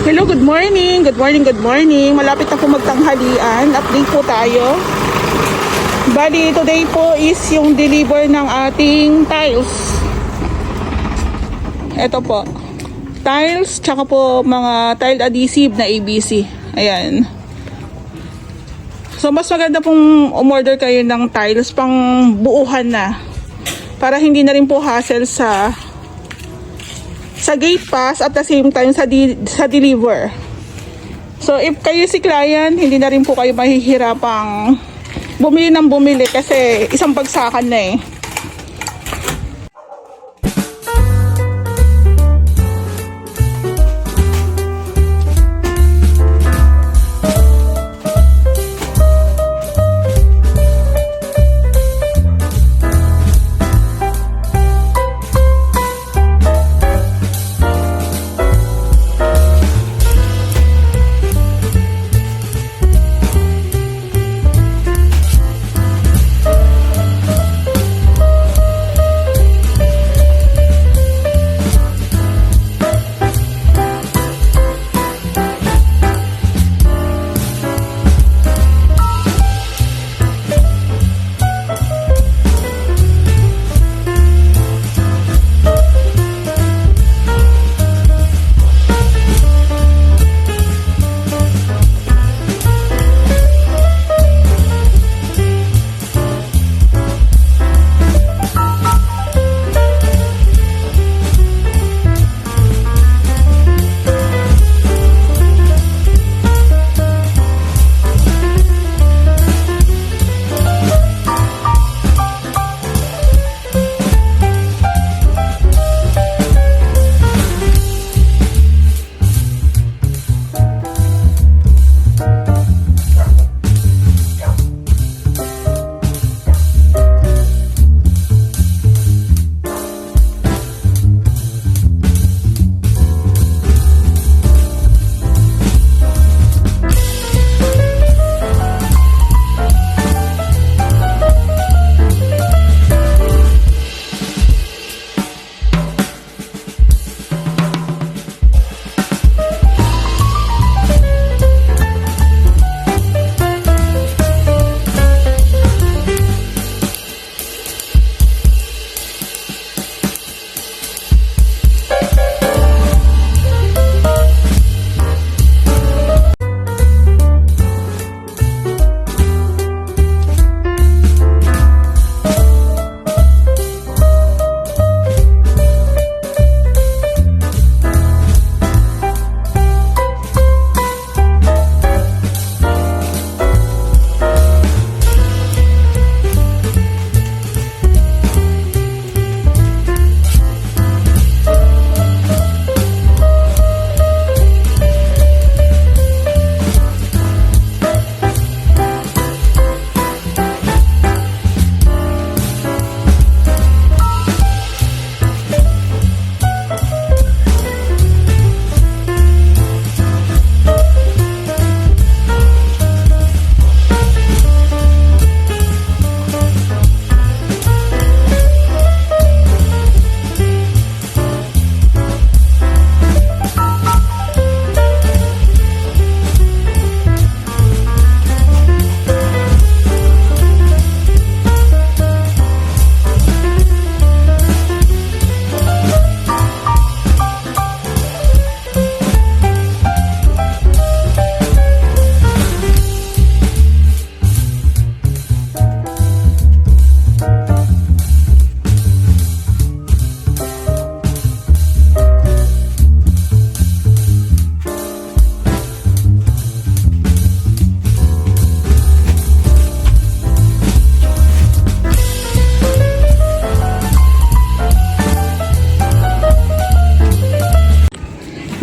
Hello, good morning. Good morning, good morning. Malapit na po magtanghalian. Update po tayo. Bali, today po is yung deliver ng ating tiles. Ito po. Tiles, tsaka po mga tile adhesive na ABC. Ayan. So, mas maganda pong umorder kayo ng tiles pang buuhan na. Para hindi na rin po hassle sa gate pass at the same time sa deliver. So if kayo si client, hindi na rin po kayo mahihirapang bumili ng bumili kasi isang bagsakan na eh.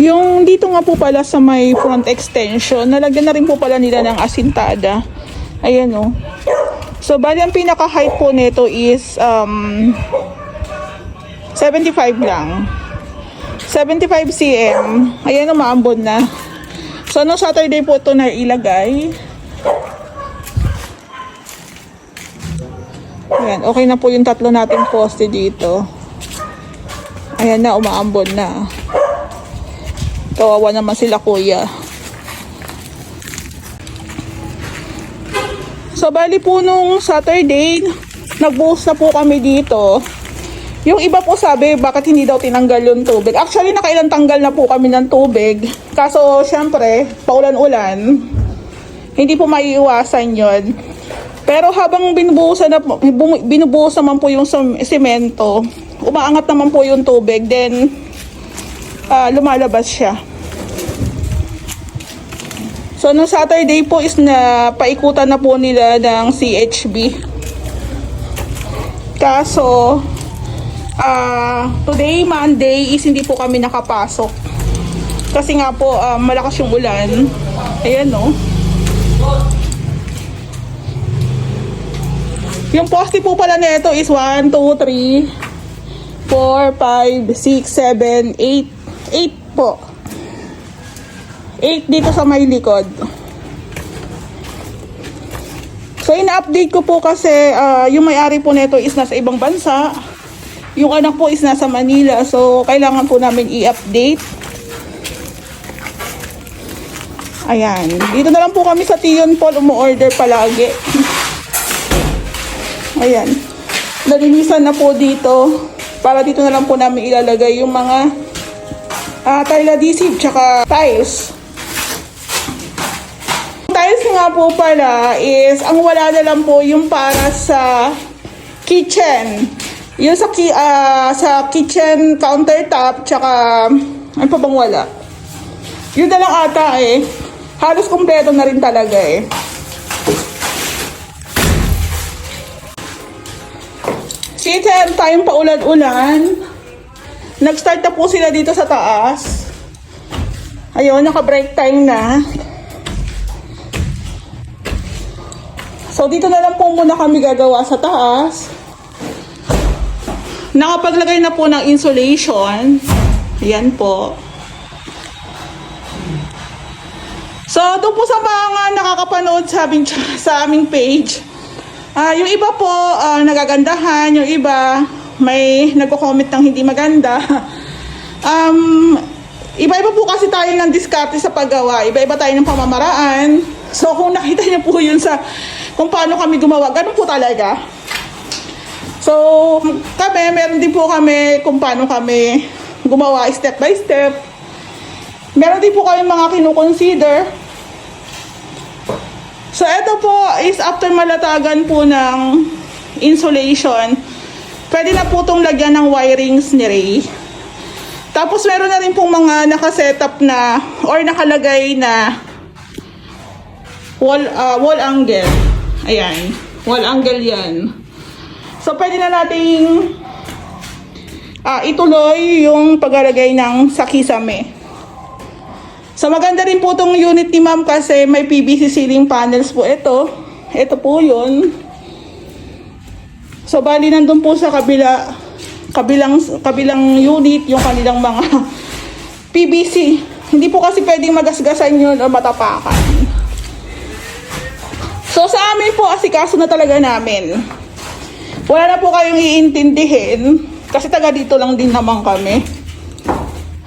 Yung dito nga po pala sa may front extension, nalagyan na rin po pala nila ng asintada. Ayan o. So, bali ang pinaka-height po nito is 75 lang. 75 cm. Ayan o, maambon na. So, no Saturday po ito na ilagay. Ayan, okay na po yung tatlo nating poste dito. Ayan na, umaambon na. Kawawa naman sila kuya. So bali po nung Saturday, nagbuhos na po kami dito. Yung iba po sabi, bakit hindi daw tinanggal yung tubig? Actually, nakailang tanggal na po kami ng tubig. Kaso, syempre, paulan-ulan, hindi po maiiwasan yon. Pero habang binubuhusan naman po yung semento, umaangat naman po yung tubig, then lumalabas siya. So, no Saturday po is na paikutan na po nila ng CHB. Kaso, today, Monday, is hindi po kami nakapasok. Kasi nga po, malakas yung ulan. Ayan, no. Yung poste po pala nito is 1, 2, 3, 4, 5, 6, 7, 8. 8 po. 8 dito sa may likod. So, ina-update ko po kasi yung may-ari po nito is nasa ibang bansa. Yung anak po is nasa Manila. So, kailangan po namin i-update. Ayan. Dito na lang po kami sa Tion Paul umu-order palagi. Ayan. Nalinisan na po dito. Para dito na lang po namin ilalagay yung mga tile adhesive tsaka tiles. Tiles nga po pala is, ang wala na lang po yung para sa kitchen. Yung sa kitchen countertop, tsaka, ano pa bang wala? Yun na lang ata eh. Halos kumpleto na rin talaga eh. Since tayong paulan-ulan, nag-start na po sila dito sa taas. Ayun, naka-break time na. So, dito na lang po muna kami gagawa sa taas. Nakapaglagay na po ng insulation. Ayan po. So, doon po sa mga nakakapanood sa aming page, yung iba po nagagandahan, yung iba may nagko-comment ng hindi maganda. Iba-iba po kasi tayo ng diskarte sa paggawa. Iba-iba tayo ng pamamaraan. So, kung nakita niyo po yun kung paano kami gumawa, ganun po talaga. So, meron din po kami kung paano kami gumawa step by step. Meron din po kami mga kinukonsider. So, ito po is after malatagan po ng insulation, pwede na po itong lagyan ng wirings ni Ray. Tapos, meron na rin pong mga nakasetup na or nakalagay na wall angle. Ayan, wall angle yan. So, pwede na nating ituloy yung paglalagay ng sa kisame. So, maganda rin po itong unit ni ma'am kasi may PVC ceiling panels po ito. Ito po yun. So, bali nandun po sa kabilang unit yung kanilang mga PVC. Hindi po kasi pwedeng magasgasan yun o matapakan. So, sa amin po, asikaso na talaga namin. Wala na po kayong iintindihin kasi taga dito lang din naman kami.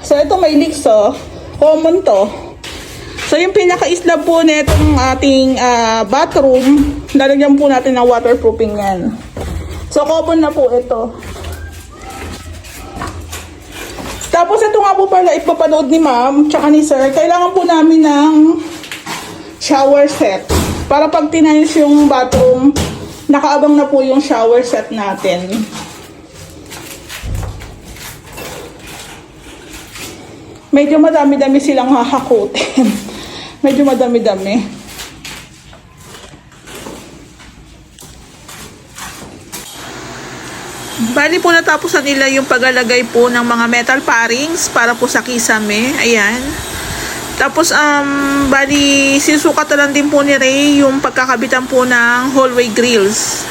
So, ito may leaks, oh. Common to. So, yung pinaka-islab po netong ating bathroom, lalagyan po natin ng waterproofing yan. So, common na po ito. Tapos, ito nga po pala, ipapanood ni ma'am, tsaka ni sir, kailangan po namin ng shower set. Para pag tiniles yung bathroom, nakaabang na po yung shower set natin. Medyo madami-dami silang hahakutin. Medyo madami-dami. Bali po natapos na nila yung paglalagay po ng mga metal parings para po sa kisame. Ayan. Tapos, bali, sinusukat na lang din po ni Ray yung pagkakabitan po ng hallway grills.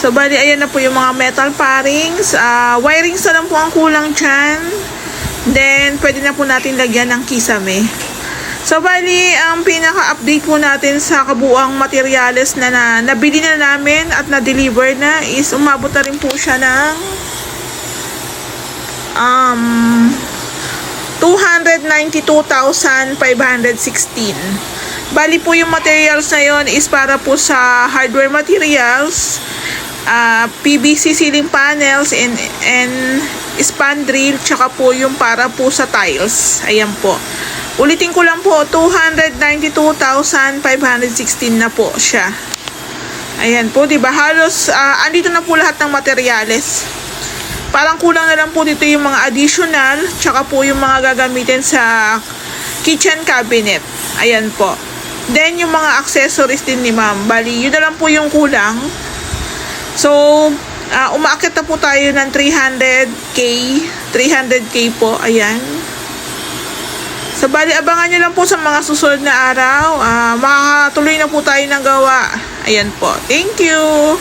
So, bali, ayan na po yung mga metal parings. Wirings na lang po ang kulang dyan. Then, pwede na po natin lagyan ng kisame. So, bali, ang pinaka-update po natin sa kabuang materyales na nabili na namin at na-deliver na is umabot na rin po siya ng 292,516. Bali po yung materials na yon is para po sa hardware materials, PVC ceiling panels, and spandrel, tsaka po yung para po sa tiles. Ayan po. Ulitin ko lang po, 292,516 na po siya. Ayan po, 'di ba? Halos andito na po lahat ng materyales. Parang kulang na lang po dito yung mga additional, tsaka po yung mga gagamitin sa kitchen cabinet. Ayan po. Then, yung mga accessories din ni ma'am. Bali, yun na lang po yung kulang. So, umaakit na po tayo ng 300k. 300k po. Ayan. So, bali, abangan nyo lang po sa mga susunod na araw. Makakatuloy na po tayo ng gawa. Ayan po. Thank you!